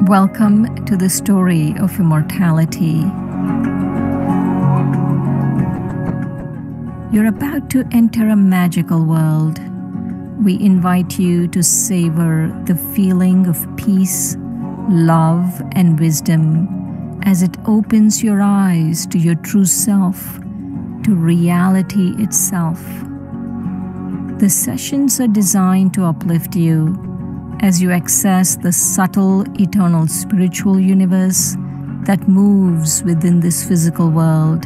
Welcome to the story of immortality. You're about to enter a magical world. We invite you to savor the feeling of peace, love, and wisdom as it opens your eyes to your true self, to reality itself. The sessions are designed to uplift you as you access the subtle, eternal spiritual universe that moves within this physical world.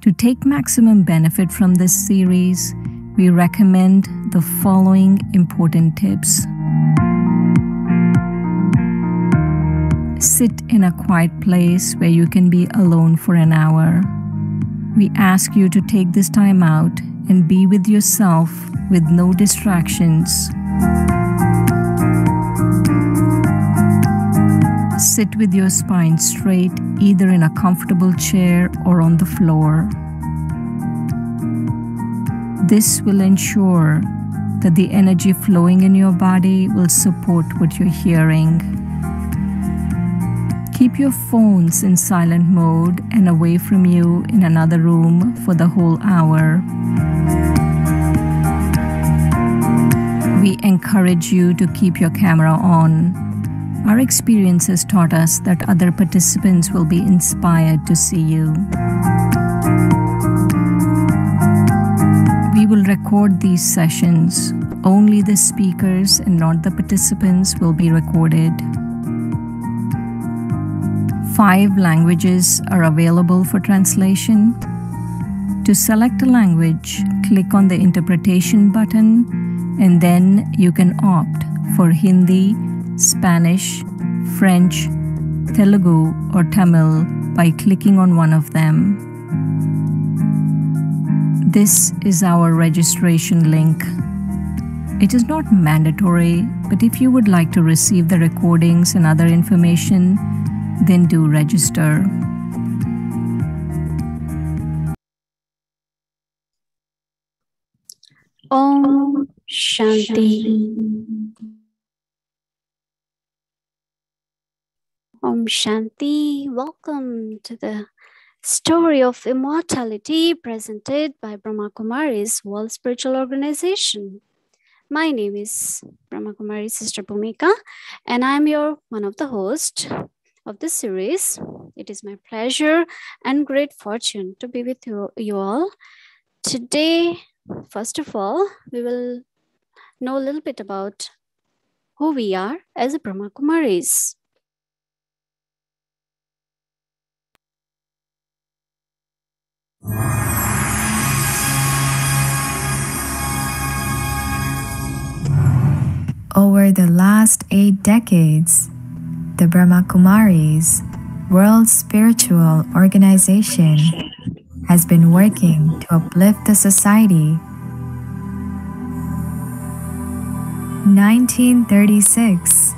To take maximum benefit from this series, we recommend the following important tips. Sit in a quiet place where you can be alone for an hour. We ask you to take this time out and be with yourself with no distractions. Sit with your spine straight, either in a comfortable chair or on the floor. This will ensure that the energy flowing in your body will support what you're hearing. Keep your phones in silent mode and away from you in another room for the whole hour. We encourage you to keep your camera on. Our experience has taught us that other participants will be inspired to see you. We will record these sessions. Only the speakers and not the participants will be recorded. 5 languages are available for translation. To select a language, click on the interpretation button and then you can opt for Hindi, Spanish, French, Telugu or Tamil by clicking on one of them. This is our registration link. It is not mandatory, but if you would like to receive the recordings and other information, then do register. Om Shanti. Om Shanti. Welcome to the story of immortality presented by Brahma Kumari's World Spiritual Organization. My name is Brahma Kumari Sister Bhumika, and I'm one of the hosts of this series. It is my pleasure and great fortune to be with you all. Today, first of all, we will know a little bit about who we are as a Brahma Kumaris. Over the last 8 decades, the Brahma Kumaris World Spiritual Organization has been working to uplift the society. 1936,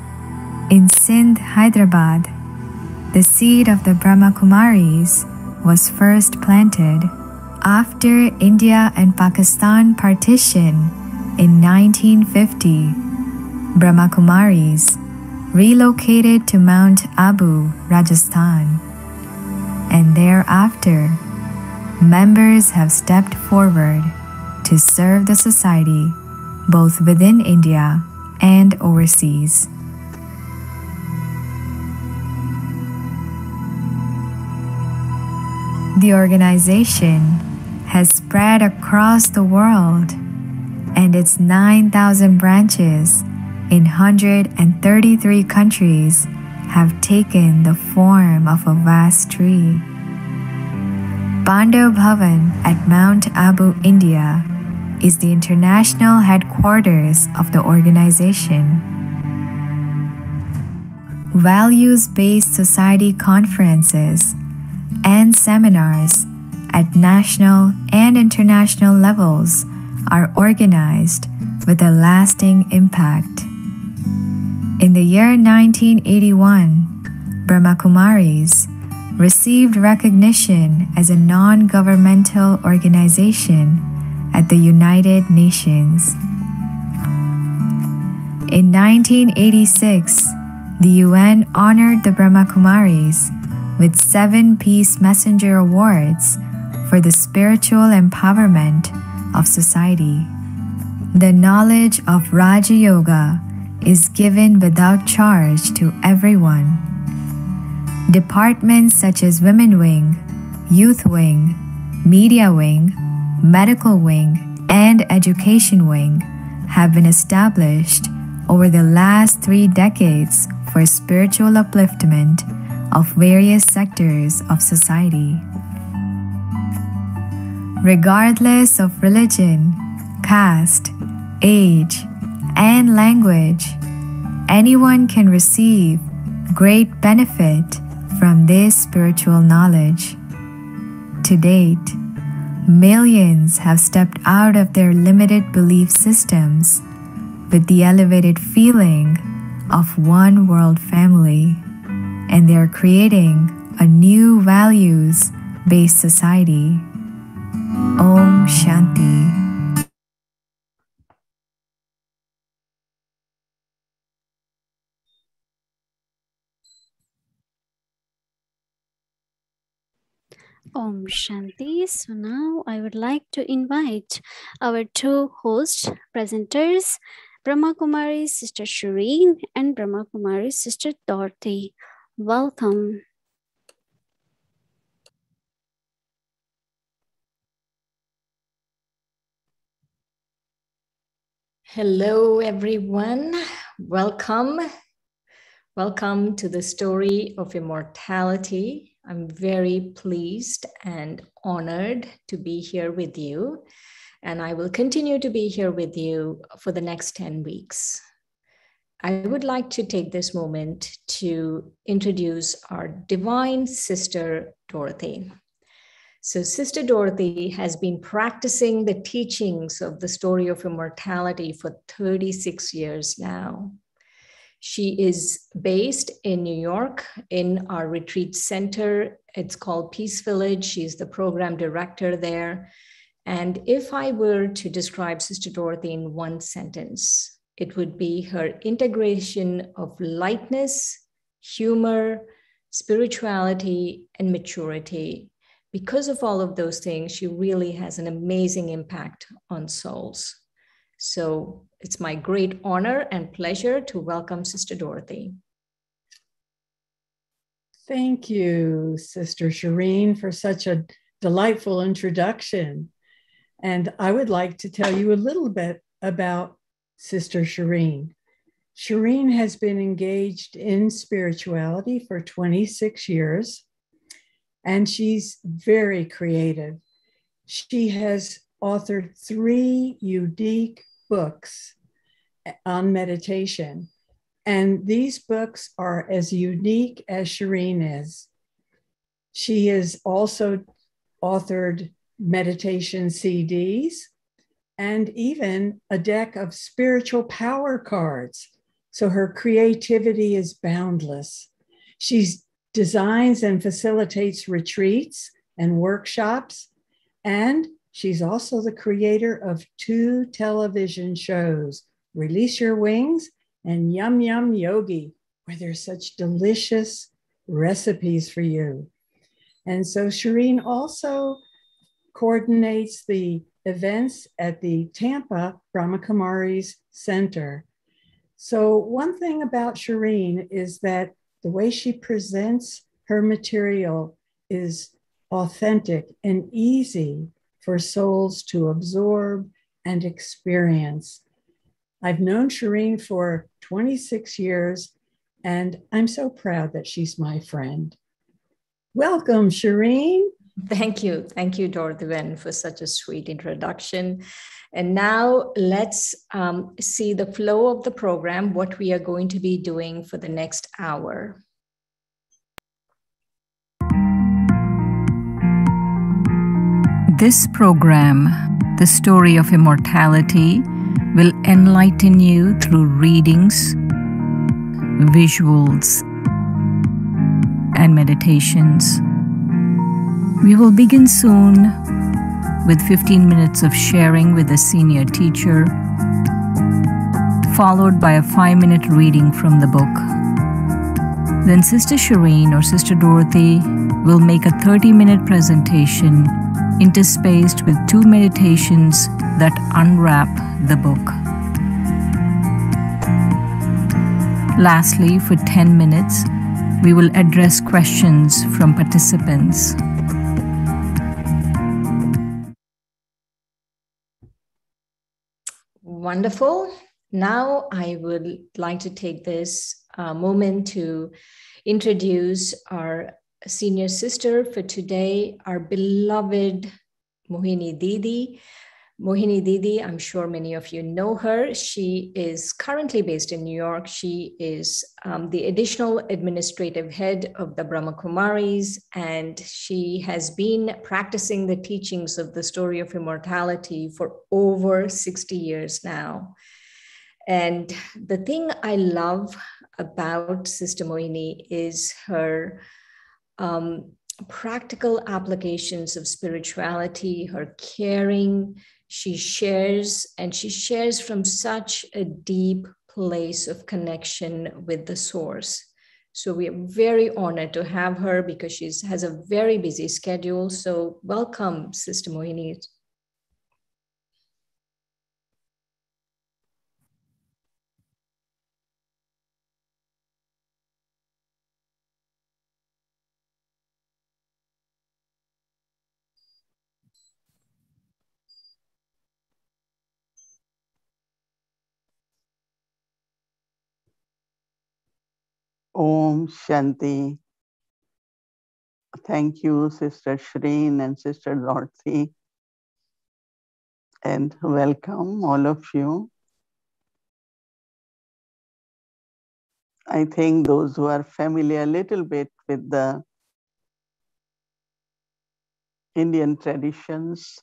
in Sindh, Hyderabad, the seed of the Brahma Kumaris was first planted. After India and Pakistan partition in 1950, Brahma Kumaris relocated to Mount Abu, Rajasthan, and thereafter, members have stepped forward to serve the society both within India and overseas. The organization has spread across the world, and its 9,000 branches in 133 countries have taken the form of a vast tree. Pandav Bhavan at Mount Abu, India, is the international headquarters of the organization. Values-based society conferences and seminars at national and international levels are organized with a lasting impact. In the year 1981, Brahma Kumaris received recognition as a non-governmental organization at the United Nations. In 1986, the UN honored the Brahmakumaris with 7 Peace Messenger Awards for the spiritual empowerment of society. The knowledge of Raja Yoga is given without charge to everyone. Departments such as Women Wing, Youth Wing, Media Wing, Medical Wing, and Education Wing have been established over the last 3 decades for spiritual upliftment of various sectors of society. Regardless of religion, caste, age, and language, anyone can receive great benefit from this spiritual knowledge. To date, millions have stepped out of their limited belief systems with the elevated feeling of one world family, and they are creating a new values-based society. Om Shanti. Om Shanti. So now I would like to invite our 2 host presenters, Brahma Kumari Sister Shireen and Brahma Kumari Sister Dorothy. Welcome. Hello, everyone. Welcome. Welcome to the story of immortality. I'm very pleased and honored to be here with you, and I will continue to be here with you for the next 10 weeks. I would like to take this moment to introduce our divine sister, Dorothy. So Sister Dorothy has been practicing the teachings of the story of immortality for 36 years now. She is based in New York in our retreat center. It's called Peace Village. She's the program director there. And if I were to describe Sister Dorothy in one sentence, it would be her integration of lightness, humor, spirituality, and maturity. Because of all of those things, she really has an amazing impact on souls. So it's my great honor and pleasure to welcome Sister Dorothy. Thank you, Sister Shireen, for such a delightful introduction. And I would like to tell you a little bit about Sister Shireen. Shireen has been engaged in spirituality for 26 years, and she's very creative. She has authored 3 unique books on meditation, and these books are as unique as Shireen is. She has also authored meditation CDs and even a deck of spiritual power cards. So her creativity is boundless. She designs and facilitates retreats and workshops, and she's also the creator of 2 television shows, Release Your Wings and Yum Yum Yogi, where there's such delicious recipes for you. And so Shireen also coordinates the events at the Tampa Brahmakumaris Center. So one thing about Shireen is that the way she presents her material is authentic and easy for souls to absorb and experience. I've known Shireen for 26 years, and I'm so proud that she's my friend. Welcome, Shireen. Thank you. Thank you, Dorothy, for such a sweet introduction. And now let's see the flow of the program, what we are going to be doing for the next hour. This program, The Story of Immortality, will enlighten you through readings, visuals, and meditations. We will begin soon with 15 minutes of sharing with a senior teacher, followed by a 5-minute reading from the book. Then Sister Shireen or Sister Dorothy will make a 30-minute presentation interspaced with 2 meditations that unwrap the book. Lastly, for 10 minutes, we will address questions from participants. Wonderful. Now I would like to take this moment to introduce our senior sister for today, our beloved Mohini Didi. Mohini Didi, I'm sure many of you know her. She is currently based in New York. She is the additional administrative head of the Brahma Kumaris, and she has been practicing the teachings of the story of immortality for over 60 years now. And the thing I love about Sister Mohini is her practical applications of spirituality, her caring. She shares from such a deep place of connection with the source. So we are very honored to have her because she has a very busy schedule. So welcome, Sister Mohini. Om Shanti. Thank you, Sister Shireen and Sister Dorothy. And welcome, all of you. I think those who are familiar a little bit with the Indian traditions,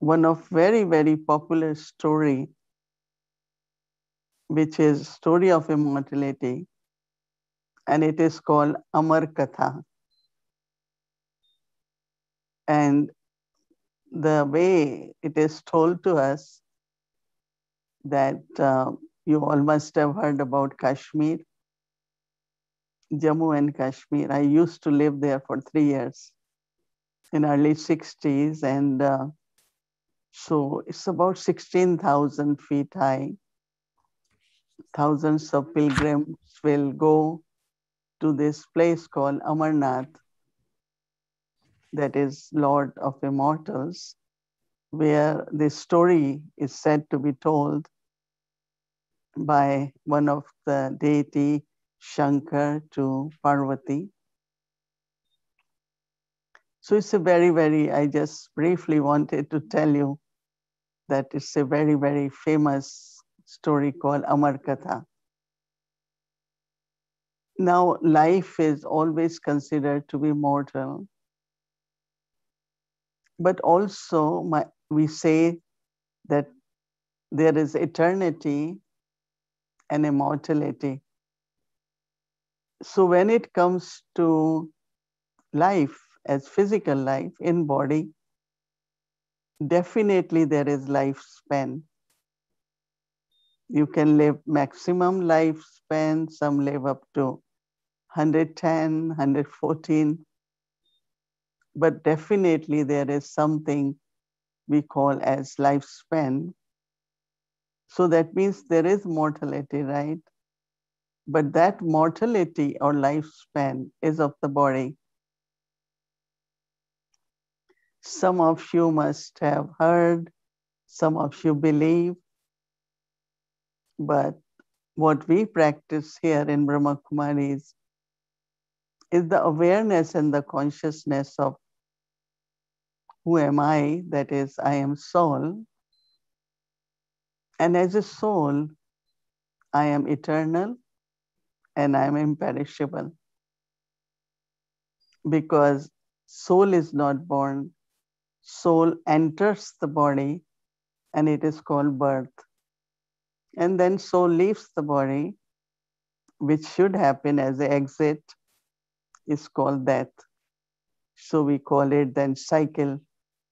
one of very, very popular story, which is story of immortality, and it is called Amar Katha. And the way it is told to us that you all must have heard about Kashmir, Jammu and Kashmir. I used to live there for 3 years in early 60s. And so it's about 16,000 feet high. Thousands of pilgrims will go to this place called Amarnath, that is Lord of Immortals, where this story is said to be told by one of the deity Shankar to Parvati. So it's a very, very, I just briefly wanted to tell you that it's a very, very famous story called Amar Katha. Now, life is always considered to be mortal, but also we say that there is eternity and immortality. So when it comes to life as physical life in body, definitely there is lifespan. You can live maximum lifespan, some live up to 110, 114, but definitely there is something we call as lifespan. So that means there is mortality, right? But that mortality or lifespan is of the body. Some of you must have heard, some of you believe, but what we practice here in Brahma Kumaris is the awareness and the consciousness of who am I, that is, I am soul. And as a soul, I am eternal and I am imperishable. Because soul is not born, soul enters the body and it is called birth. And then soul leaves the body, which should happen as the exit, is called death. So we call it then cycle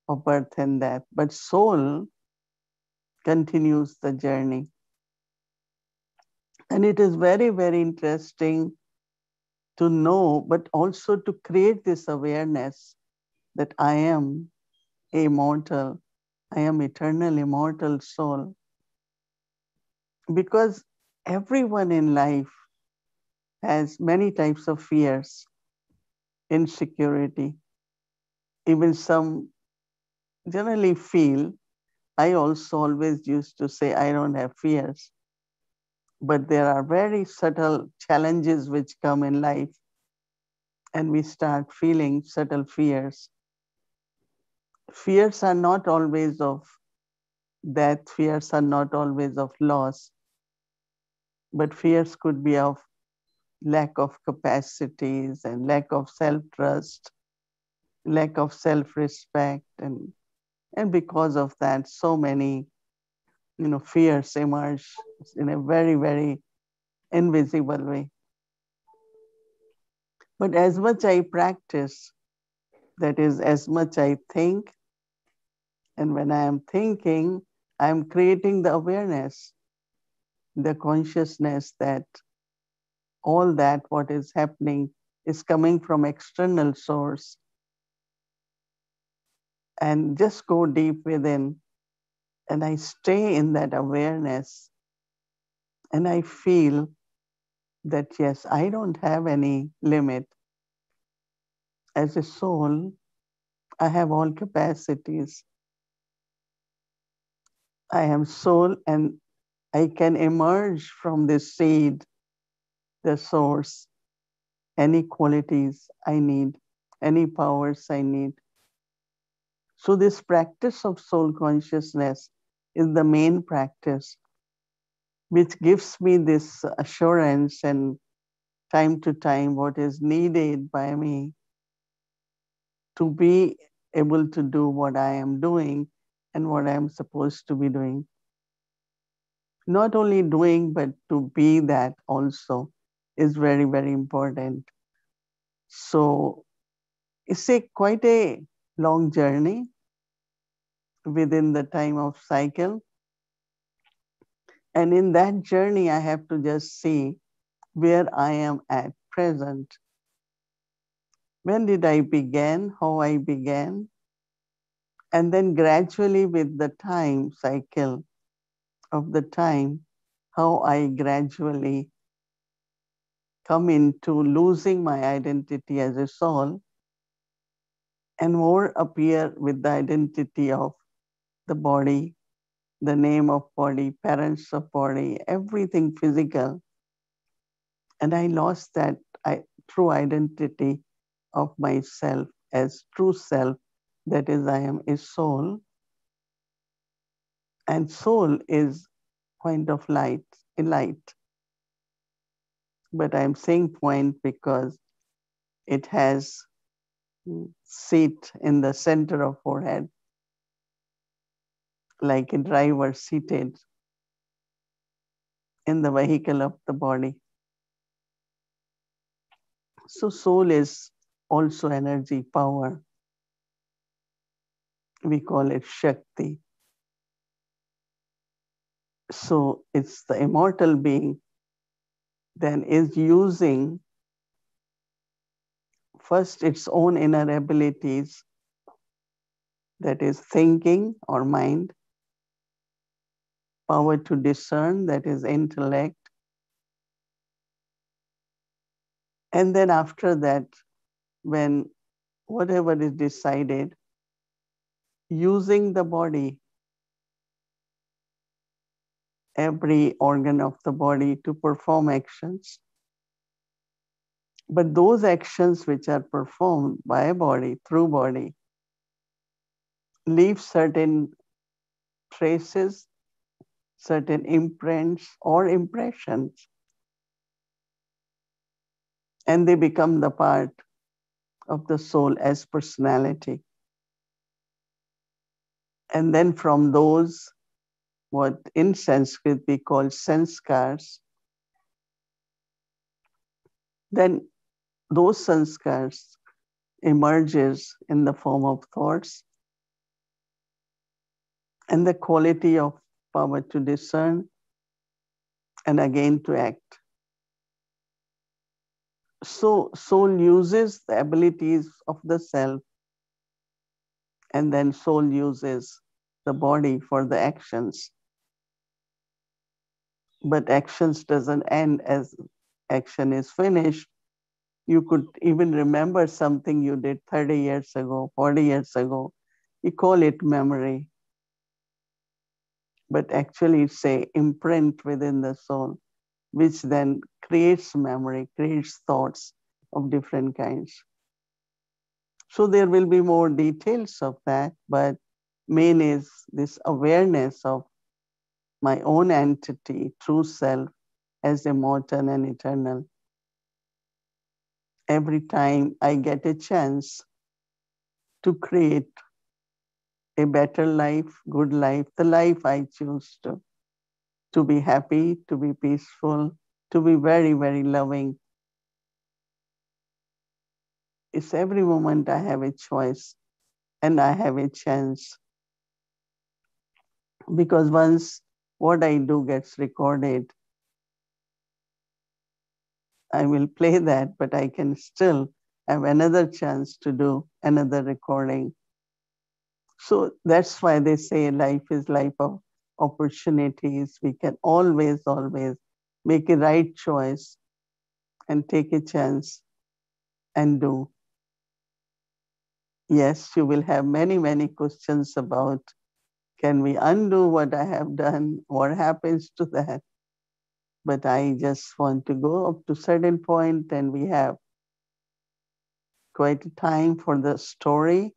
of birth and death, but soul continues the journey. And it is very, very interesting to know, but also to create this awareness that I am immortal, I am eternal, immortal soul. Because everyone in life has many types of fears, insecurity. Even some generally feel, I also always used to say, I don't have fears. But there are very subtle challenges which come in life, and we start feeling subtle fears. Fears are not always of death, fears are not always of loss, but fears could be of lack of capacities and lack of self-trust, lack of self-respect, and because of that, so many fears emerge in a very, very invisible way. But as much I practice, that is, as much I think, and when I am thinking, I am creating the awareness, the consciousness that all that what is happening is coming from external source. And just go deep within, and I stay in that awareness, and I feel that yes, I don't have any limit. As a soul, I have all capacities. I am soul, and I can emerge from this seed, the source, any qualities I need, any powers I need. So this practice of soul consciousness is the main practice, which gives me this assurance and time to time what is needed by me to be able to do what I am doing and what I am supposed to be doing. Not only doing, but to be that also is very, very important. So it's quite a long journey within the time of cycle. And in that journey, I have to just see where I am at present. When did I begin? How I began? And then gradually with the time cycle of the time, how I gradually come into losing my identity as a soul and more appear with the identity of the body, the name of body, parents of body, everything physical. And I lost that true identity of myself as true self, that is, I am a soul. And soul is point of light, a light. But I'm saying point because it has seat in the center of forehead, like a driver seated in the vehicle of the body. So soul is also energy, power. We call it Shakti. So it's the immortal being then is using first its own inner abilities, that is thinking or mind, power to discern, that is intellect. And then after that, when whatever is decided, using the body, every organ of the body to perform actions. But those actions which are performed by a body, through body, leave certain traces, certain imprints or impressions, and they become the part of the soul as personality. And then from those, what in Sanskrit we call sanskars, then those sanskars emerges in the form of thoughts, and the quality of power to discern and again to act. So soul uses the abilities of the self, and then soul uses the body for the actions. But actions doesn't end as action is finished. You could even remember something you did 30 years ago, 40 years ago. You call it memory. But actually it's a imprint within the soul, which then creates memory, creates thoughts of different kinds. So there will be more details of that, but main is this awareness of my own entity, true self, as immortal and eternal. Every time I get a chance to create a better life, good life, the life I choose to be happy, to be peaceful, to be very, very loving. It's every moment I have a choice and I have a chance. Because once what I do gets recorded, I will play that, but I can still have another chance to do another recording. So that's why they say life is life of opportunities. We can always, always make a right choice and take a chance and do. Yes, you will have many, many questions about, can we undo what I have done? What happens to that? But I just want to go up to a certain point, and we have quite a time for the story.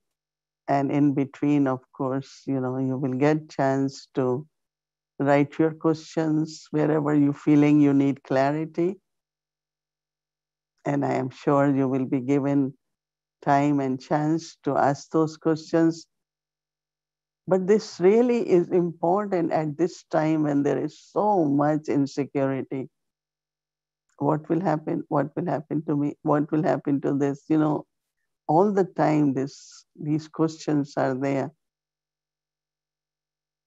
And in between, of course, you will get chance to write your questions wherever you're feeling you need clarity. And I am sure you will be given time and chance to ask those questions. But this really is important at this time when there is so much insecurity. What will happen? What will happen to me? What will happen to this? All the time these questions are there.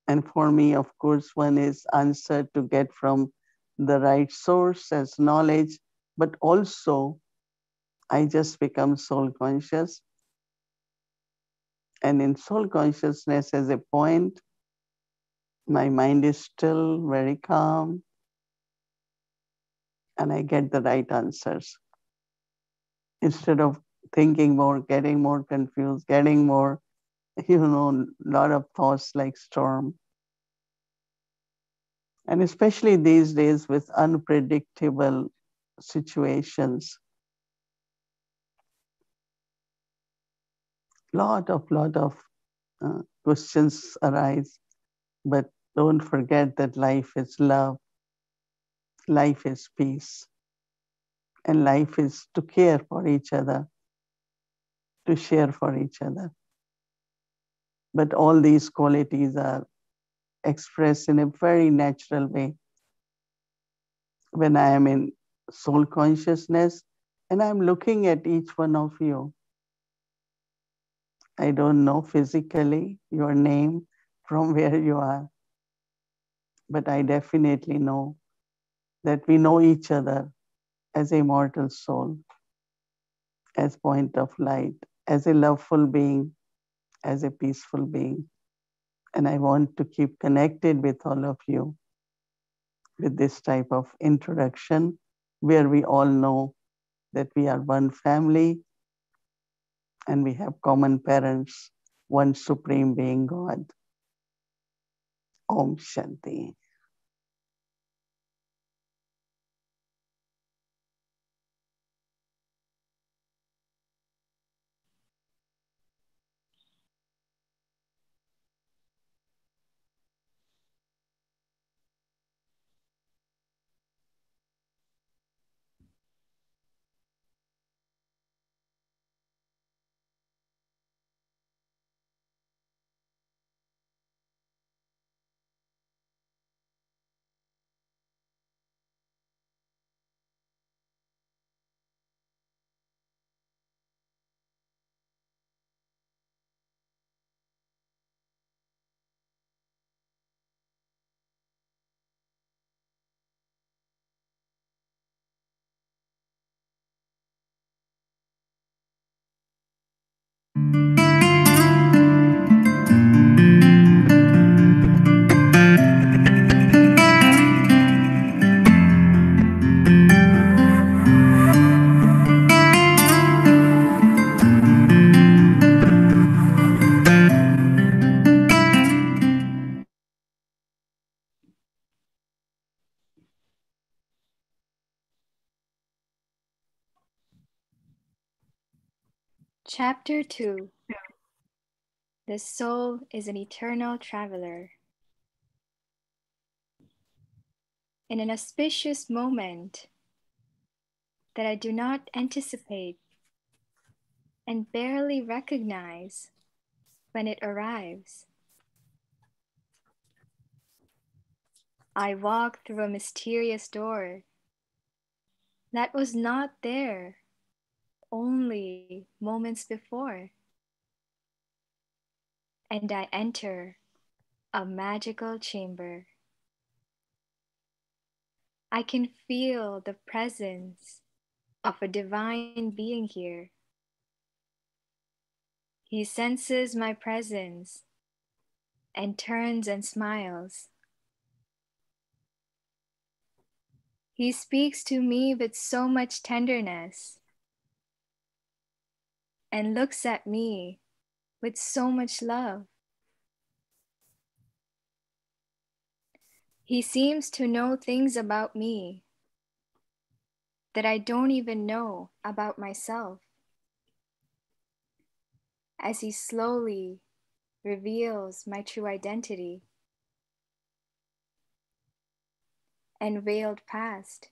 And for me, of course, one is answer to get from the right source as knowledge, but also I just become soul conscious. And in soul consciousness as a point, my mind is still very calm and I get the right answers. Instead of thinking more, getting more confused, getting more, lot of thoughts like storm. And especially these days with unpredictable situations, lot of questions arise. But don't forget that life is love, life is peace, and life is to care for each other, to share for each other. But all these qualities are expressed in a very natural way. When I am in soul consciousness and I'm looking at each one of you, I don't know physically your name from where you are, but I definitely know that we know each other as a immortal soul, as point of light, as a loveful being, as a peaceful being. And I want to keep connected with all of you with this type of introduction where we all know that we are one family and we have common parents, one supreme being, God. Om Shanti. Chapter 2. The soul is an eternal traveler. In an auspicious moment that I do not anticipate and barely recognize when it arrives, I walk through a mysterious door that was not there only moments before, and I enter a magical chamber. I can feel the presence of a divine being here. He senses my presence and turns and smiles. He speaks to me with so much tenderness and looks at me with so much love. He seems to know things about me that I don't even know about myself, as he slowly reveals my true identity and veiled past.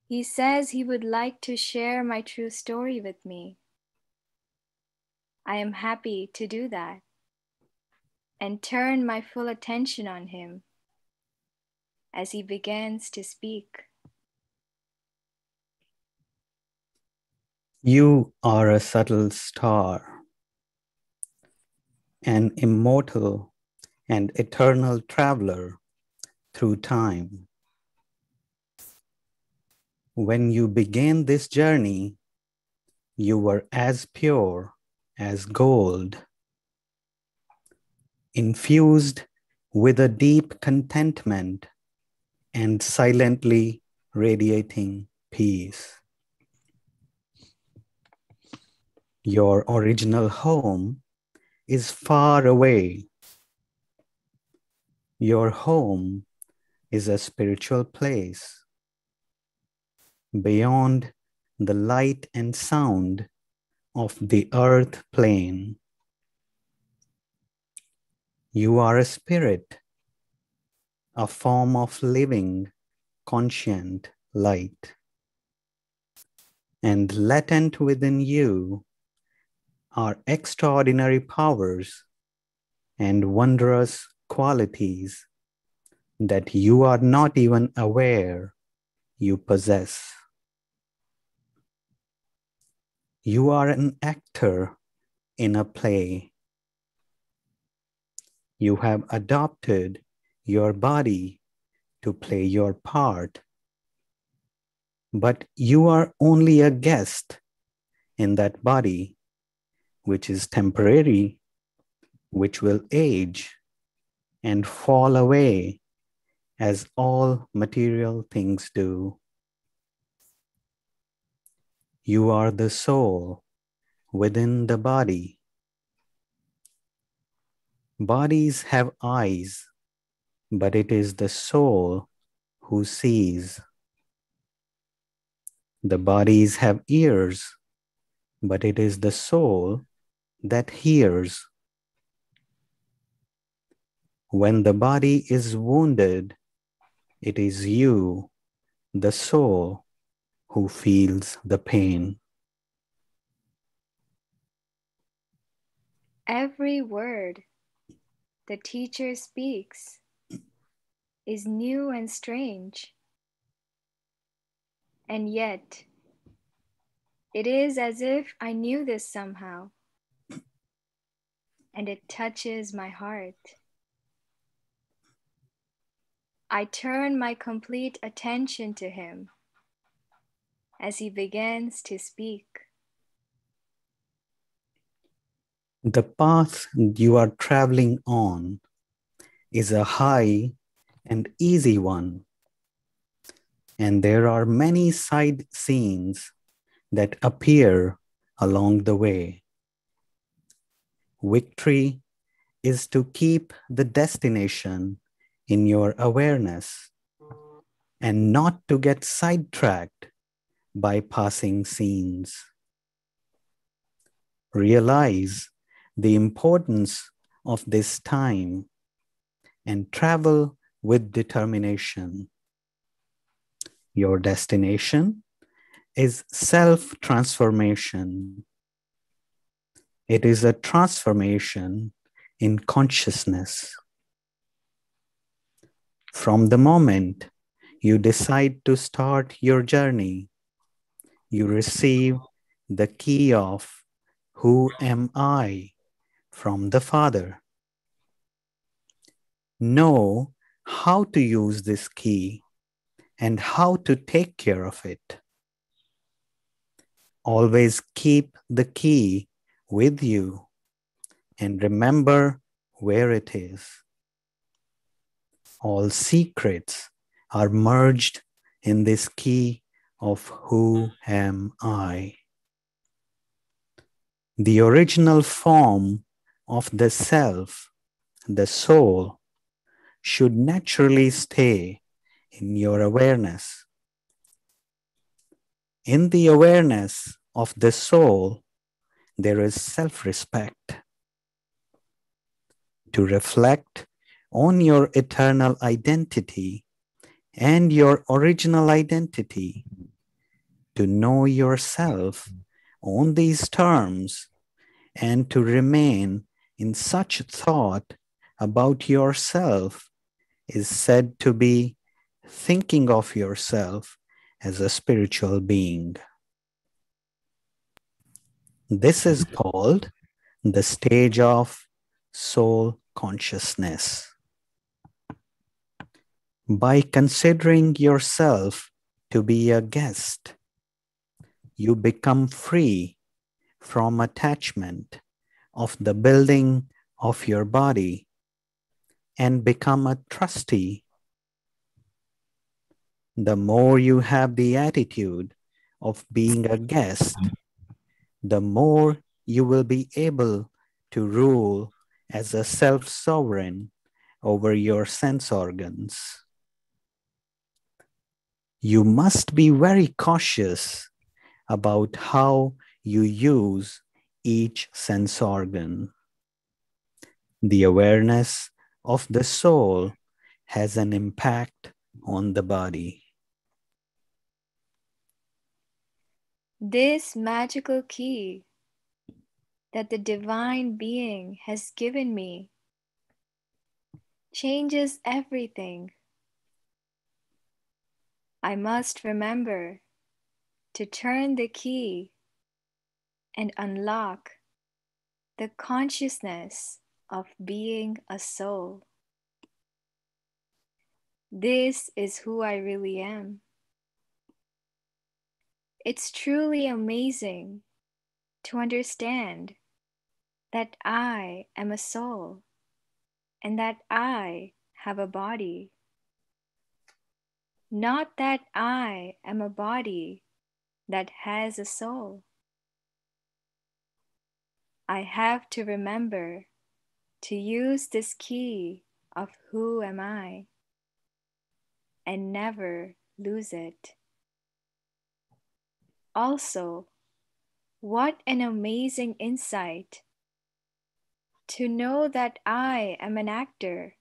He says he would like to share my true story with me. I am happy to do that and turn my full attention on him as he begins to speak. You are a subtle star, an immortal and eternal traveler through time. When you began this journey, you were as pure as gold, infused with a deep contentment and silently radiating peace. Your original home is far away. Your home is a spiritual place beyond the light and sound of the earth plane. You are a spirit, a form of living, conscient light. And latent within you are extraordinary powers and wondrous qualities that you are not even aware you possess. You are an actor in a play. You have adopted your body to play your part, but you are only a guest in that body, which is temporary, which will age and fall away as all material things do. You are the soul within the body. Bodies have eyes, but it is the soul who sees. The bodies have ears, but it is the soul that hears. When the body is wounded, it is you, the soul, who feels the pain. Every word the teacher speaks is new and strange, and yet it is as if I knew this somehow, and it touches my heart. I turn my complete attention to him as he begins to speak. The path you are traveling on is a high and easy one, and there are many side scenes that appear along the way. Victory is to keep the destination in your awareness and not to get sidetracked by passing scenes. realize the importance of this time and travel with determination. Your destination is self-transformation. It is a transformation in consciousness. From the moment you decide to start your journey, you receive the key of "Who am I?" from the Father. Know how to use this key and how to take care of it. Always keep the key with you and remember where it is. All secrets are merged in this key of "Who am I?" The original form of the self, the soul, should naturally stay in your awareness. In the awareness of the soul, there is self-respect. To reflect on your eternal identity and your original identity, to know yourself on these terms, and to remain in such thought about yourself is said to be thinking of yourself as a spiritual being. This is called the stage of soul consciousness. By considering yourself to be a guest, you become free from attachment of the building of your body and become a trustee. The more you have the attitude of being a guest, the more you will be able to rule as a self-sovereign over your sense organs. You must be very cautious about how you use each sense organ. The awareness of the soul has an impact on the body. This magical key that the divine being has given me changes everything. I must remember to turn the key and unlock the consciousness of being a soul. This is who I really am. It's truly amazing to understand that I am a soul and that I have a body. Not that I am a body that has a soul. I have to remember to use this key of who am I and never lose it. Also, what an amazing insight to know that I am an actor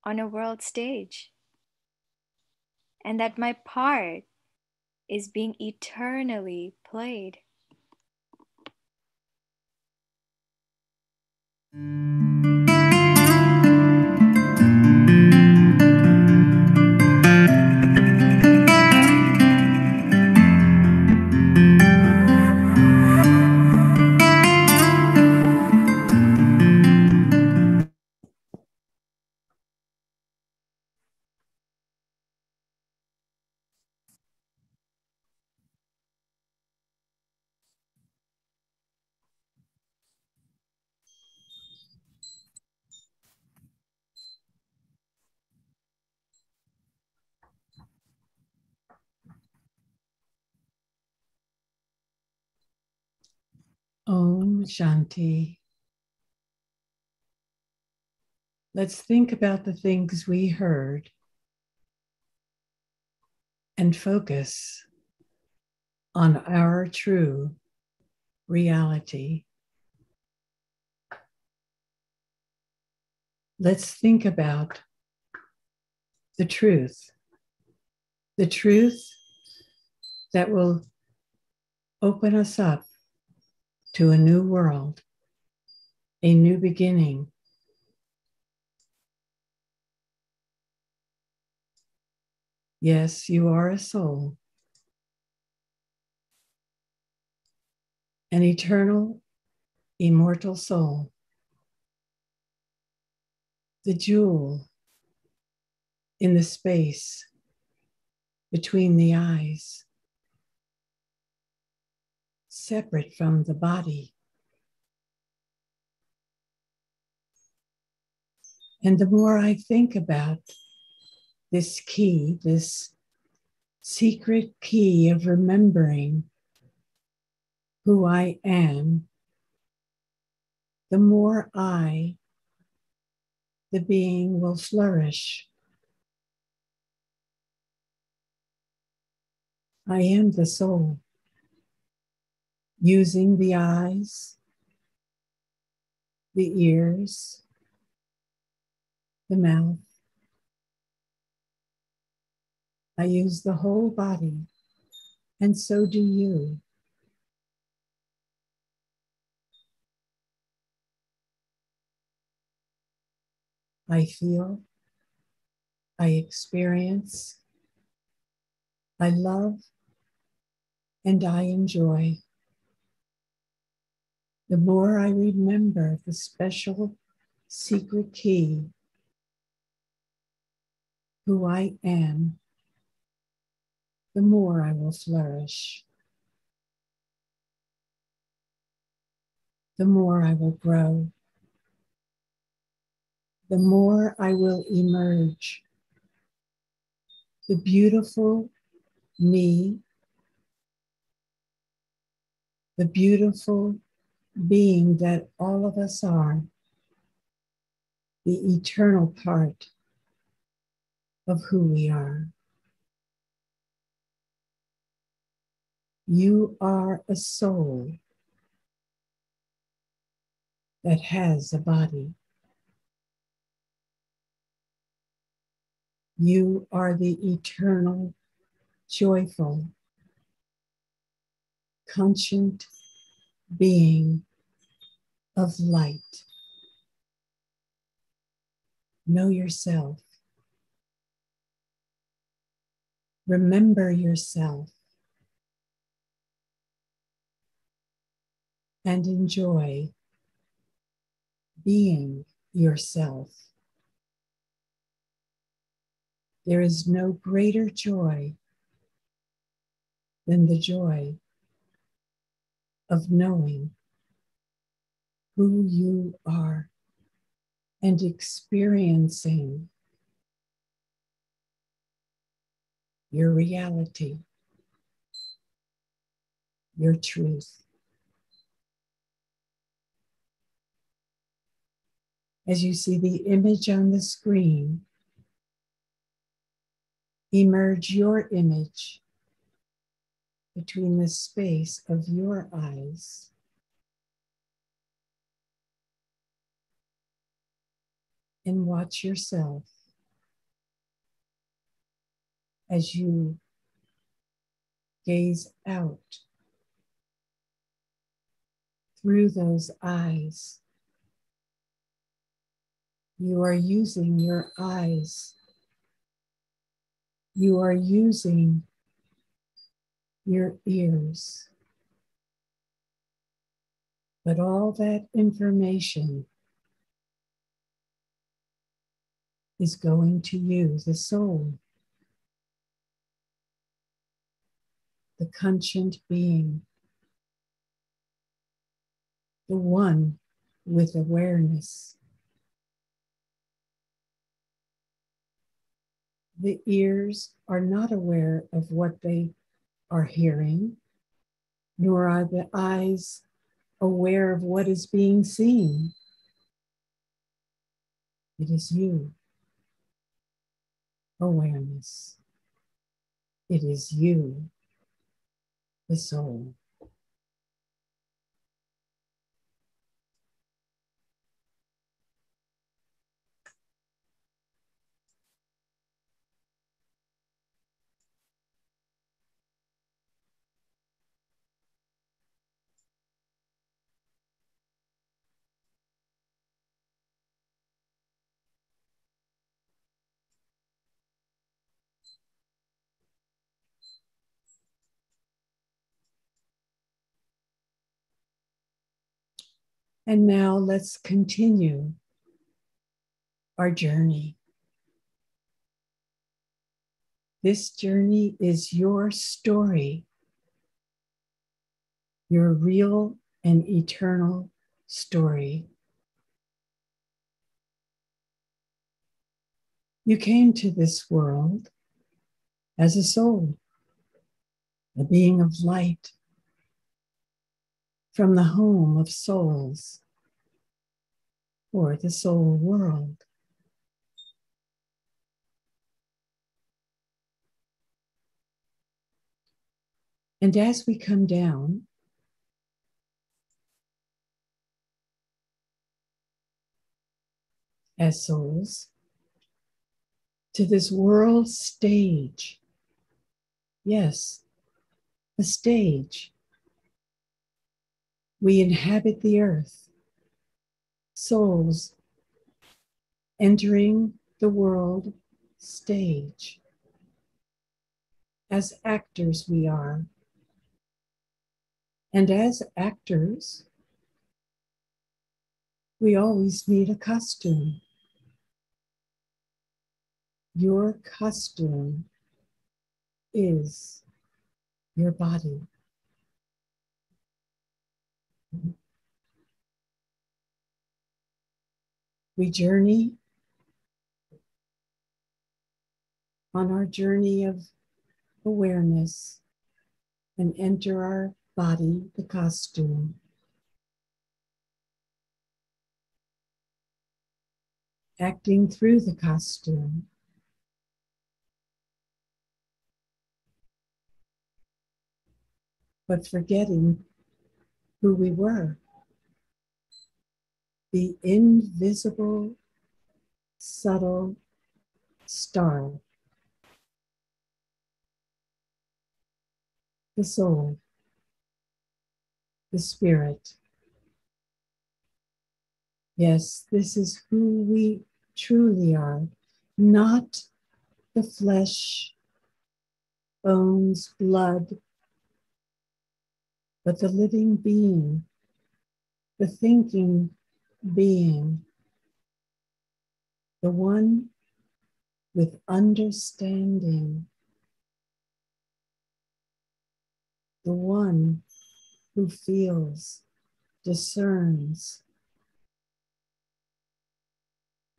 on a world stage and that my part is being eternally played. Om Shanti. Let's think about the things we heard and focus on our true reality let's think about the truth that will open us up to a new world, a new beginning. Yes, you are a soul, an eternal, immortal soul, the jewel in the space between the eyes, separate from the body. And the more I think about this key, this secret key of remembering who I am, the more I, the being, will flourish. I am the soul, using the eyes, the ears, the mouth. I use the whole body, and so do you. I feel, I experience, I love, and I enjoy. The more I remember the special secret key, who I am, the more I will flourish. The more I will grow. The more I will emerge. The beautiful me, the beautiful being that all of us are, the eternal part of who we are. You are a soul that has a body. You are the eternal, joyful, conscient being of light. Know yourself. Remember yourself. And enjoy being yourself. There is no greater joy than the joy of knowing who you are and experiencing your reality, your truth. As you see the image on the screen, emerge your image between the space of your eyes. And watch yourself as you gaze out through those eyes. You are using your eyes. You are using your ears. But all that information is going to you, the soul, the conscient being, the one with awareness. The ears are not aware of what they are hearing, nor are the eyes aware of what is being seen. It is you, awareness. It is you, the soul. And now let's continue our journey. This journey is your story, your real and eternal story. You came to this world as a soul, a being of light, from the home of souls, or the soul world. And as we come down, as souls, to this world stage, yes, a stage, we inhabit the earth, souls entering the world stage. As actors we are. And as actors, we always need a costume. Your costume is your body. We journey on our journey of awareness and enter our body, the costume. Acting through the costume. But forgetting who we were. The invisible, subtle star. The soul. The spirit. Yes, this is who we truly are, not the flesh, bones, blood, but the living being, the thinking being, the one with understanding, the one who feels, discerns,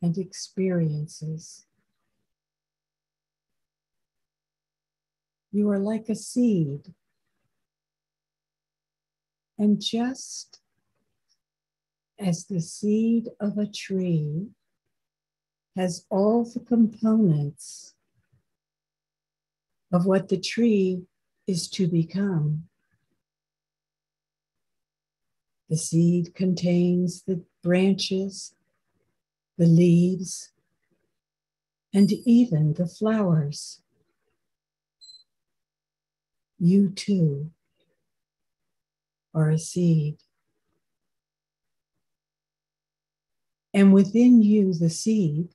and experiences. You are like a seed, and just as the seed of a tree has all the components of what the tree is to become. The seed contains the branches, the leaves, and even the flowers. You too are a seed. And within you, the seed,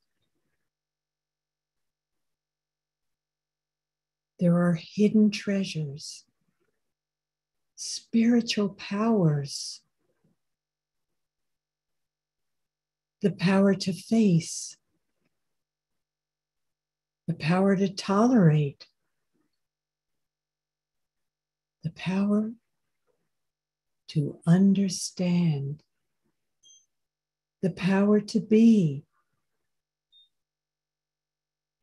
there are hidden treasures, spiritual powers, the power to face, the power to tolerate, the power to understand, the power to be.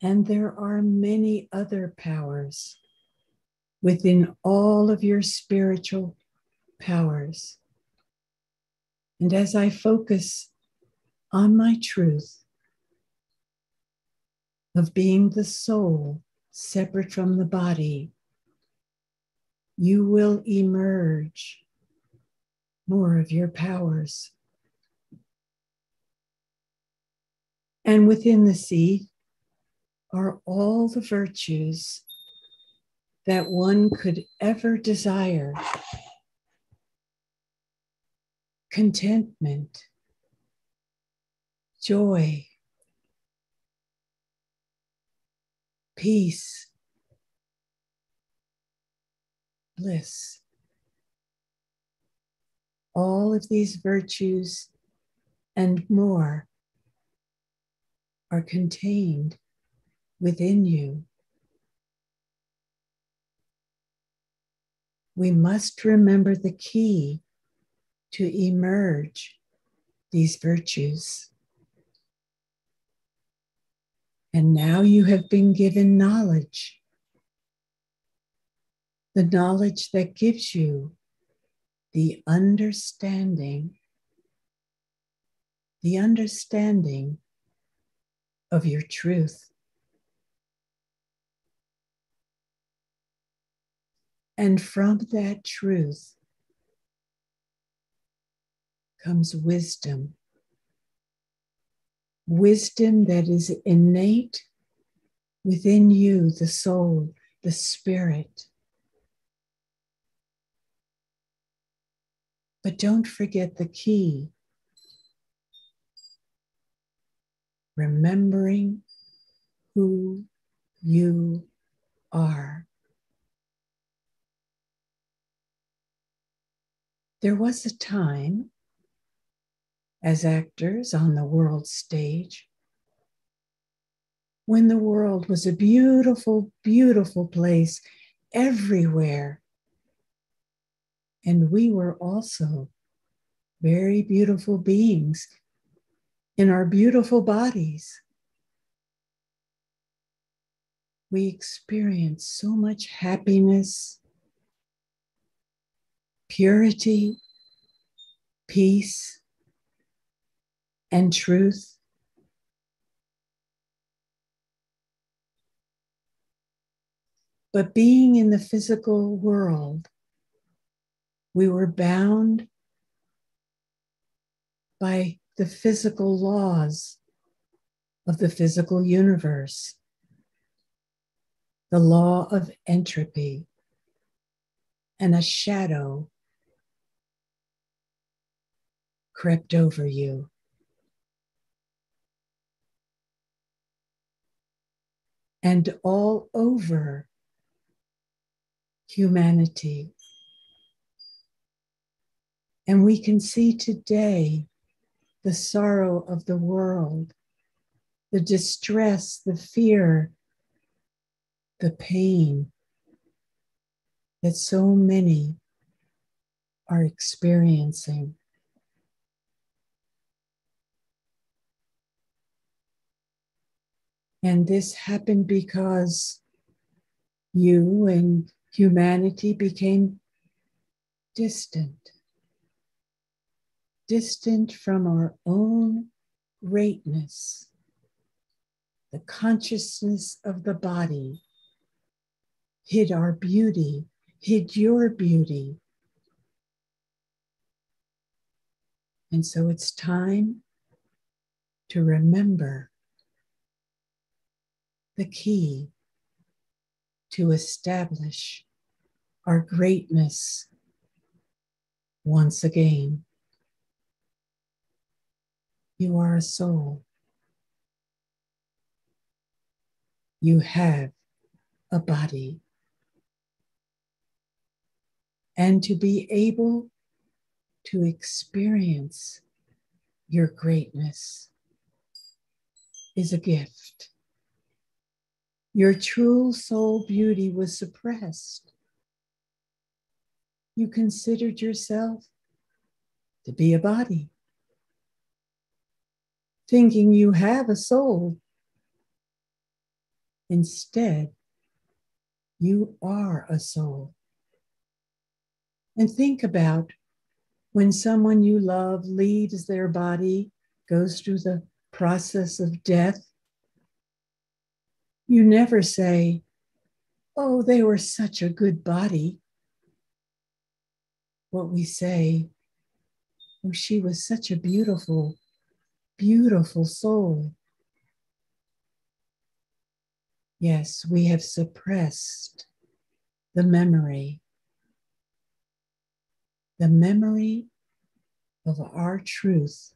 And there are many other powers within all of your spiritual powers. And as I focus on my truth of being the soul separate from the body, you will emerge more of your powers. And within the seed are all the virtues that one could ever desire. Contentment, joy, peace, bliss. all of these virtues and more are contained within you. We must remember the key to emerge these virtues. And now you have been given knowledge, the knowledge that gives you the understanding of your truth. And from that truth comes wisdom. Wisdom that is innate within you, the soul, the spirit. But don't forget the key. Remembering who you are. There was a time, as actors on the world stage, when the world was a beautiful, beautiful place everywhere. And we were also very beautiful beings in our beautiful bodies. We experienced so much happiness, purity, peace, and truth. But being in the physical world, we were bound by the physical laws of the physical universe, the law of entropy, and a shadow crept over you. And all over humanity. And we can see today the sorrow of the world, the distress, the fear, the pain that so many are experiencing. And this happened because you and humanity became distant from our own greatness, the consciousness of the body hid our beauty, hid your beauty. And so it's time to remember the key to establish our greatness once again. You are a soul. You have a body. And to be able to experience your greatness is a gift. Your true soul beauty was suppressed. You considered yourself to be a body, thinking you have a soul. Instead, you are a soul. And think about when someone you love leaves their body, goes through the process of death. You never say, "Oh, they were such a good body." What we say, "Oh, she was such a beautiful, beautiful soul." Yes, we have suppressed the memory of our truth,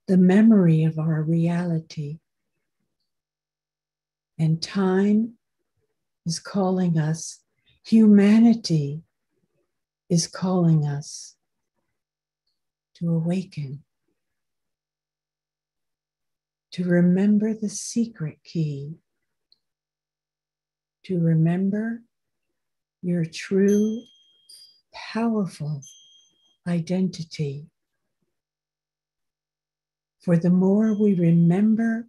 the memory of our reality. And time is calling us, humanity is calling us to awaken, to remember the secret key, to remember your true, powerful identity. For the more we remember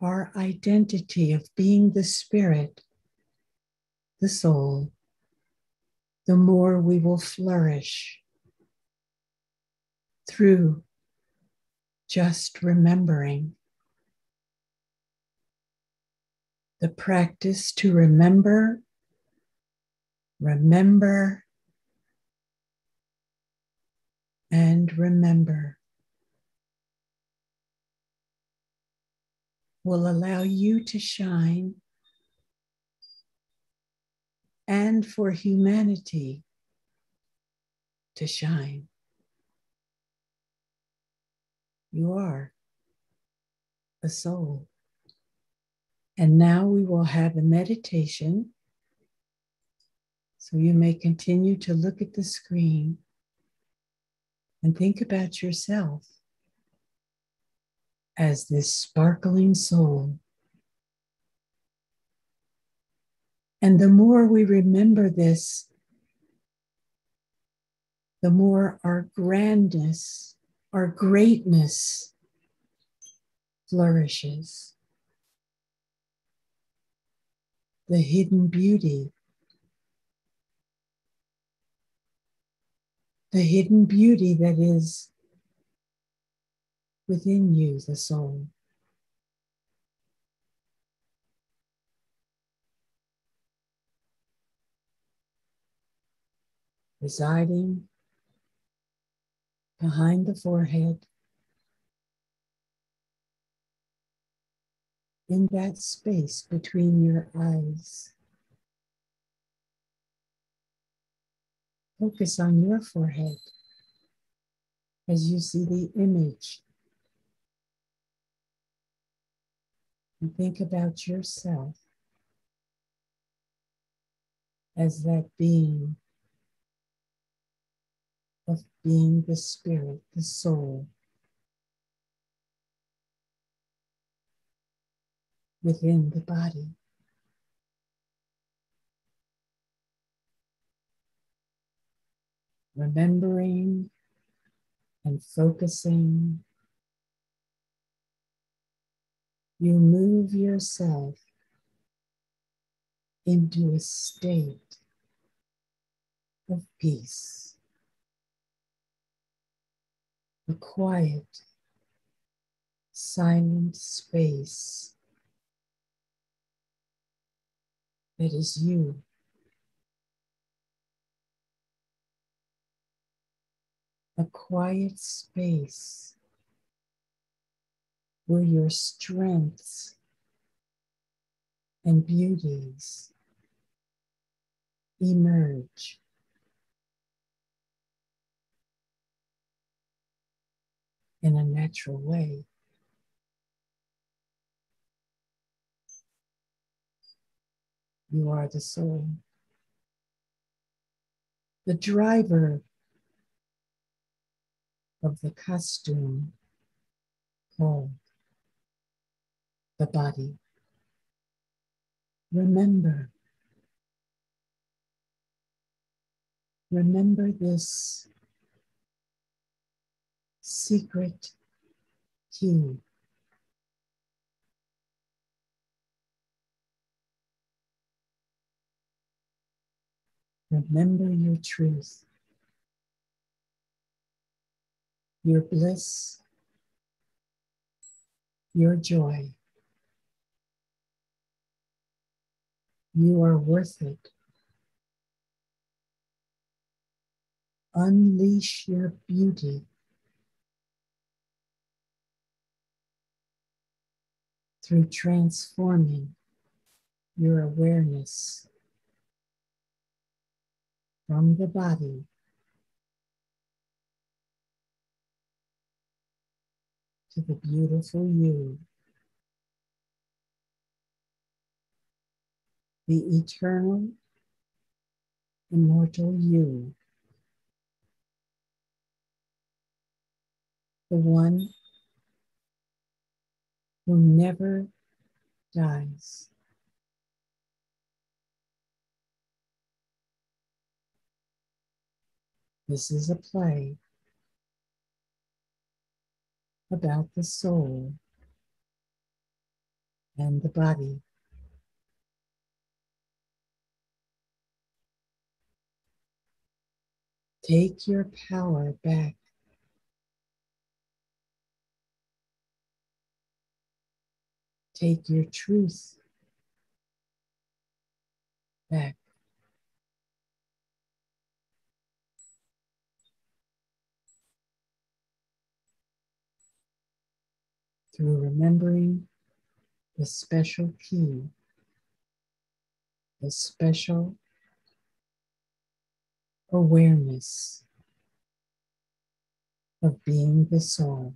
our identity of being the spirit, the soul, the more we will flourish through just remembering. The practice to remember, remember, and remember will allow you to shine and for humanity to shine. You are a soul. And now we will have a meditation. So you may continue to look at the screen and think about yourself as this sparkling soul. And the more we remember this, the more our grandness, our greatness flourishes. The hidden beauty, that is within you, the soul. Residing behind the forehead, in that space between your eyes. Focus on your forehead as you see the image. And think about yourself as that being of being the spirit, the soul, within the body. Remembering and focusing, you move yourself into a state of peace, a quiet, silent space that is you. A quiet space where your strengths and beauties emerge. In a natural way. You are the soul, the driver of the costume called the body. Remember this secret key. Remember your truth, your bliss, your joy. You are worth it. Unleash your beauty through transforming your awareness from the body to the beautiful you, the eternal immortal you, the one who never dies. This is a play about the soul and the body. Take your power back. Take your truth back. Through remembering the special key, the special awareness of being the soul.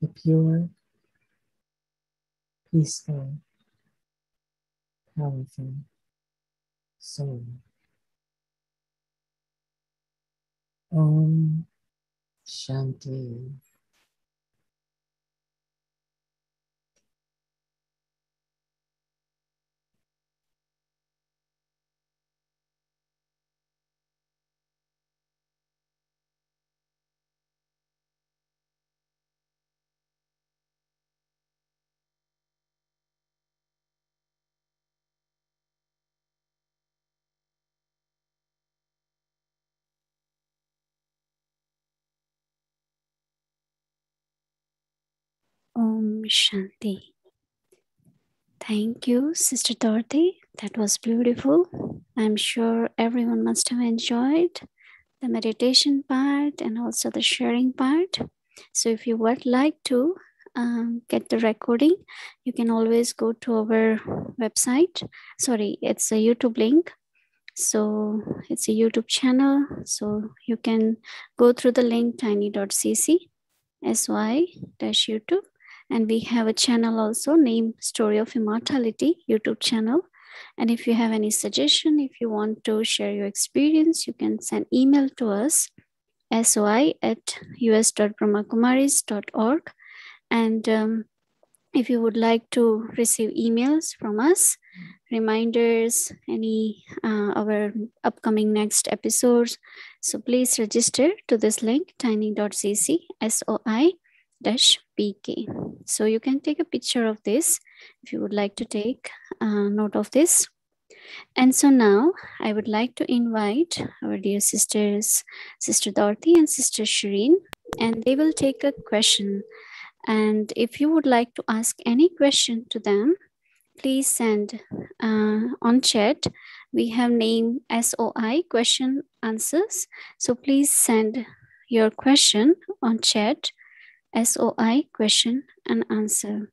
The pure, peaceful, powerful soul. Om Shanti. Om Shanti. Thank you, Sister Dorothy. That was beautiful. I'm sure everyone must have enjoyed the meditation part and also the sharing part. So if you would like to get the recording, you can always go to our website. Sorry, it's a YouTube link. So it's a YouTube channel. So you can go through the link tiny.cc sy-YouTube. And we have a channel also named Story of Immortality YouTube channel. And if you have any suggestion, if you want to share your experience, you can send email to us soi@us.brahmakumaris.org. And if you would like to receive emails from us, reminders, any our upcoming next episodes, so please register to this link tiny.cc soi-pk. So you can take a picture of this if you would like to take note of this. And so now I would like to invite our dear sisters, Sister Dorothy and Sister Shireen, and they will take a question. And if you would like to ask any question to them, please send on chat. We have named SOI question answers. So please send your question on chat, SOI question and answer.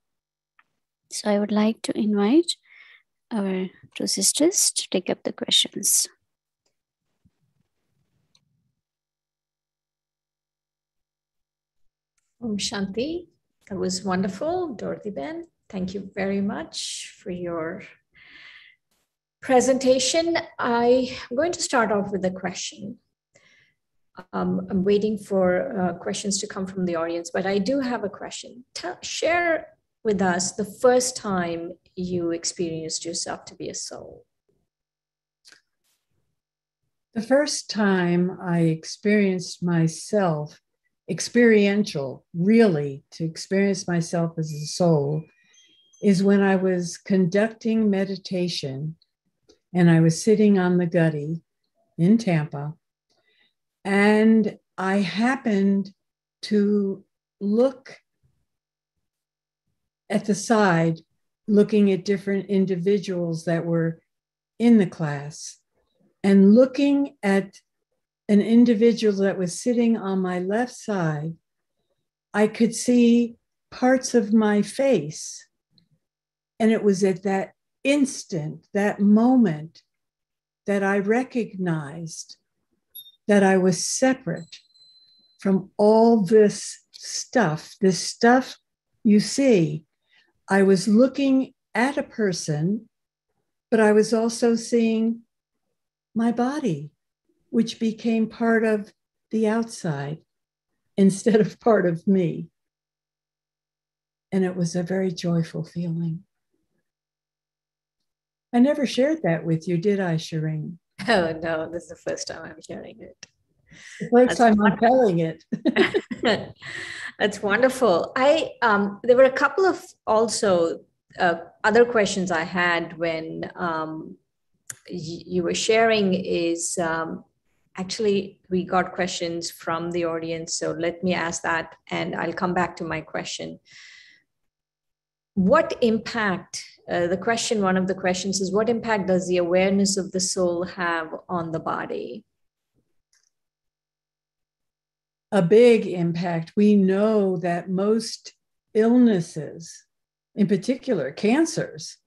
So I would like to invite our two sisters to take up the questions. Om Shanti. That was wonderful, Dorothy Ben. Thank you very much for your presentation. I'm going to start off with a question. I'm waiting for questions to come from the audience, but I do have a question. Share with us the first time you experienced yourself to be a soul. The first time I experienced myself, experiential, really, to experience myself as a soul, is when I was conducting meditation and I was sitting on the gutty in Tampa. And I happened to look at the side, looking at different individuals that were in the class, and looking at an individual that was sitting on my left side, I could see parts of my face. And it was at that instant, that moment, that I recognized that I was separate from all this stuff you see, I was looking at a person, but I was also seeing my body, which became part of the outside instead of part of me. And it was a very joyful feeling. I never shared that with you, did I, Shireen? Oh, no, this is the first time I'm hearing it. The first time I'm telling it. That's wonderful. There were a couple of also other questions I had when you were sharing is actually we got questions from the audience. So let me ask that and I'll come back to my question. What impact, one of the questions is, what impact does the awareness of the soul have on the body? A big impact. We know that most illnesses, in particular cancers,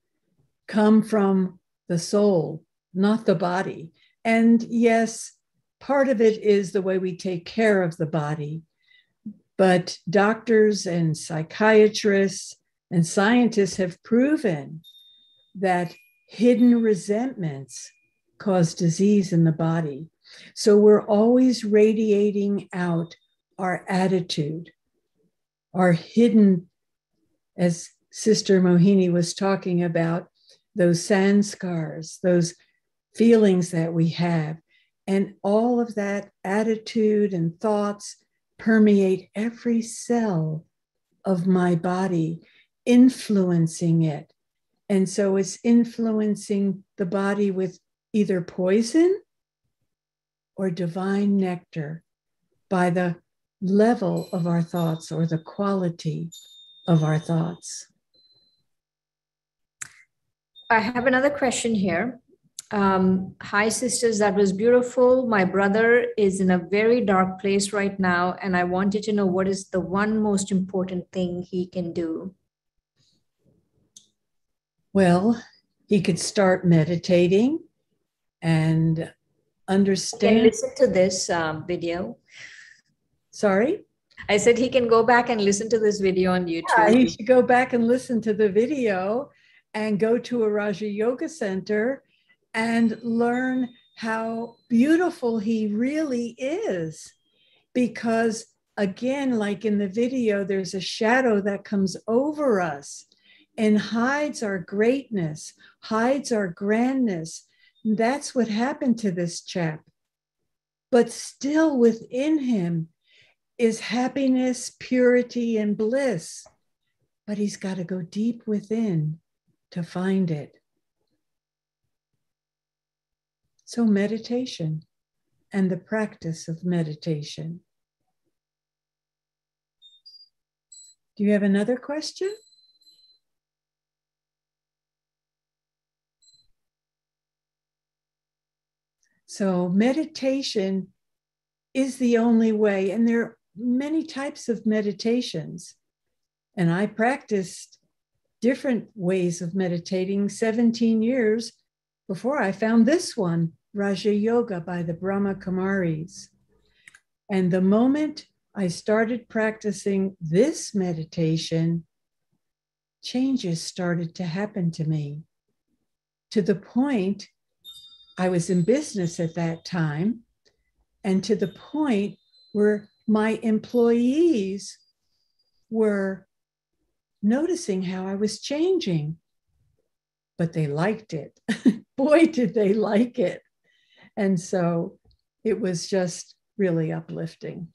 come from the soul, not the body. And yes, part of it is the way we take care of the body. But doctors and psychiatrists and scientists have proven that hidden resentments cause disease in the body. So we're always radiating out our attitude, our hidden, as Sister Mohini was talking about, those sanskars, those feelings that we have. And all of that attitude and thoughts permeate every cell of my body, influencing it. And so it's influencing the body with either poison or divine nectar by the level of our thoughts or the quality of our thoughts. I have another question here. Hi, sisters, that was beautiful. My brother is in a very dark place right now, and I wanted to know what is the one most important thing he can do? Well, he could start meditating and understand. Can listen to this video. Sorry? I said he can go back and listen to this video on YouTube. Yeah, he should go back and listen to the video and go to a Raja Yoga Center and learn how beautiful he really is. Because again, like in the video, there's a shadow that comes over us and hides our greatness, hides our grandness. And that's what happened to this chap. But still within him is happiness, purity, and bliss. But he's got to go deep within to find it. So meditation and the practice of meditation. Do you have another question? So meditation is the only way, and there are many types of meditations. And I practiced different ways of meditating 17 years before I found this one, Raja Yoga by the Brahma Kumaris. And the moment I started practicing this meditation, changes started to happen to me, to the point I was in business at that time, and to the point where my employees were noticing how I was changing, but they liked it. Boy, did they like it. And so it was just really uplifting.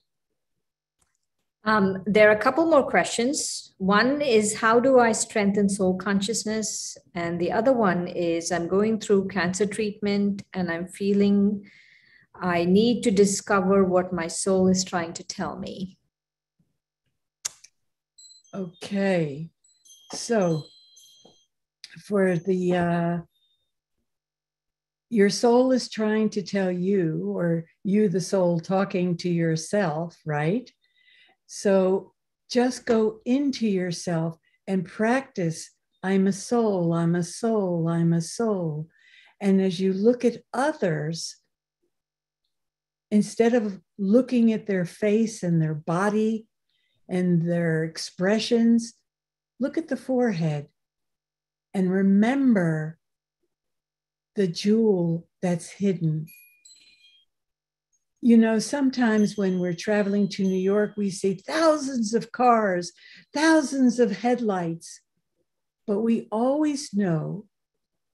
There are a couple more questions. One is, how do I strengthen soul consciousness? And the other one is, I'm going through cancer treatment and I'm feeling I need to discover what my soul is trying to tell me. Okay. So for the, your soul is trying to tell you, or you, the soul, talking to yourself, right? So just go into yourself and practice, I'm a soul, I'm a soul, I'm a soul. And as you look at others, instead of looking at their face and their body and their expressions, look at the forehead and remember the jewel that's hidden. You know, sometimes when we're traveling to New York, we see thousands of cars, thousands of headlights, but we always know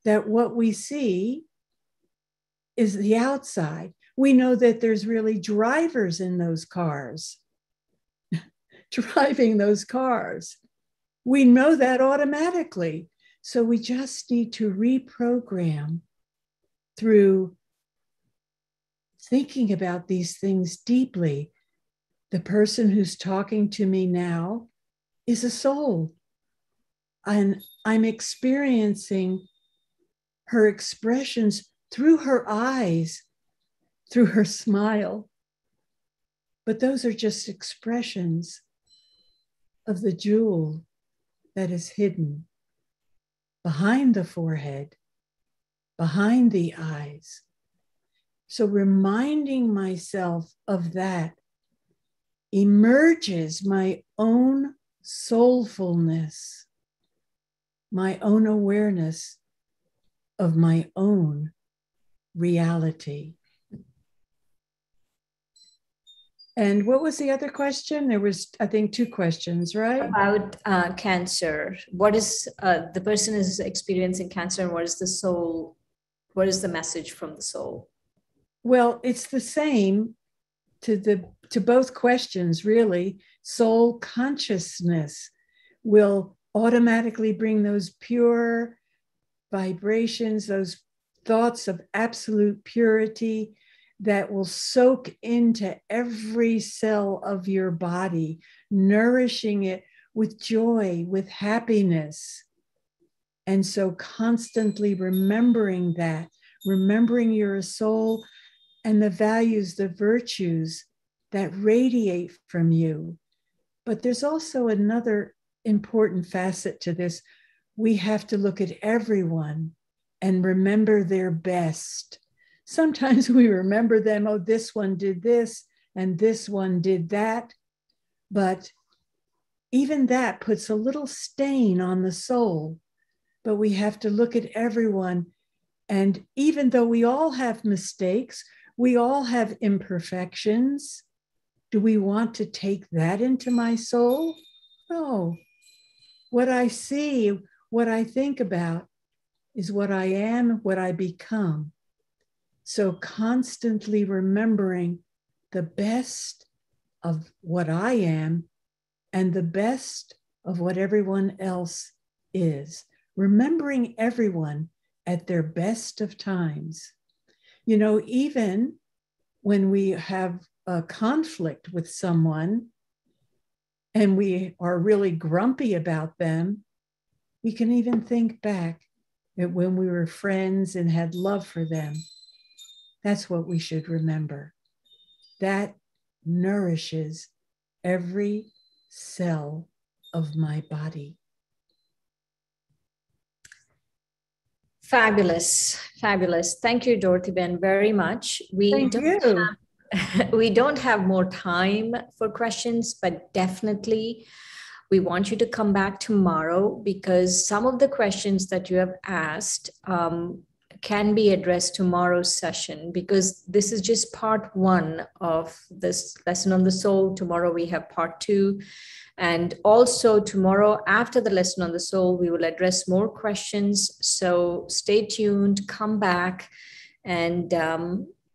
that what we see is the outside. We know that there's really drivers in those cars, driving those cars. We know that automatically. So we just need to reprogram through thinking about these things deeply. The person who's talking to me now is a soul. And I'm experiencing her expressions through her eyes, through her smile. But those are just expressions of the jewel that is hidden behind the forehead, behind the eyes. So reminding myself of that emerges my own soulfulness, my own awareness of my own reality. And what was the other question? There was, I think, two questions, right? About cancer. What is the person is experiencing cancer, and what is the soul? What is the message from the soul? Well, it's the same to both questions, really. Soul consciousness will automatically bring those pure vibrations, those thoughts of absolute purity that will soak into every cell of your body, nourishing it with joy, with happiness. And so constantly remembering that, remembering you're a soul and the values, the virtues that radiate from you. But there's also another important facet to this. We have to look at everyone and remember their best. Sometimes we remember them, oh, this one did this and this one did that. But even that puts a little stain on the soul. But we have to look at everyone. And even though we all have mistakes, we all have imperfections, do we want to take that into my soul? No. What I see, what I think about is what I am, what I become. So constantly remembering the best of what I am and the best of what everyone else is. Remembering everyone at their best of times. You know, even when we have a conflict with someone and we are really grumpy about them, we can even think back at when we were friends and had love for them. That's what we should remember. That nourishes every cell of my body. Fabulous, fabulous. Thank you, Dorothy Ben, very much. Thank you. We don't have more time for questions, but definitely we want you to come back tomorrow, because some of the questions that you have asked can be addressed tomorrow's session, because this is just part one of this lesson on the soul. Tomorrow we have part two. And also tomorrow, after the lesson on the soul, we will address more questions. So stay tuned, come back, and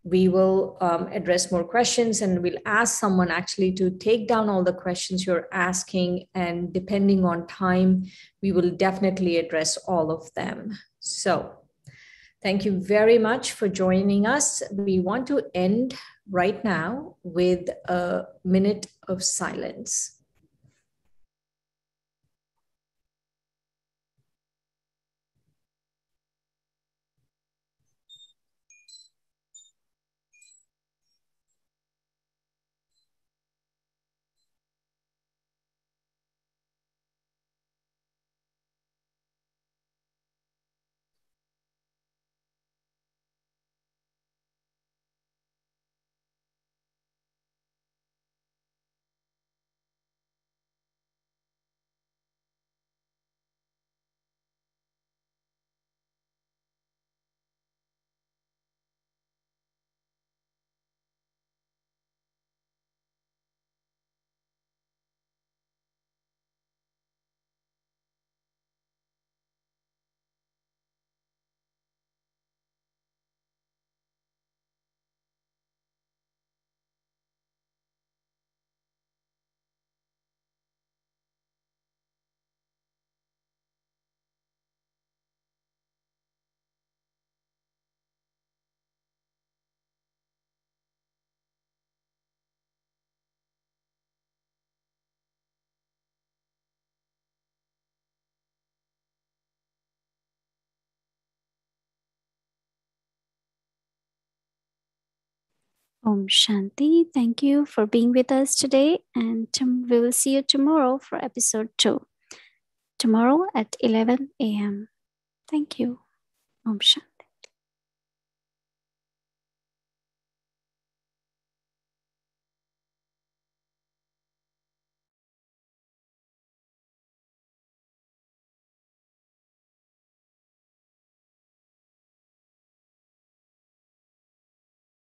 we will address more questions, and we'll ask someone actually to take down all the questions you're asking. And depending on time, we will definitely address all of them. So thank you very much for joining us. We want to end right now with a minute of silence. Om Shanti. Thank you for being with us today, and we will see you tomorrow for episode 2. Tomorrow at 11 a.m. Thank you. Om Shanti.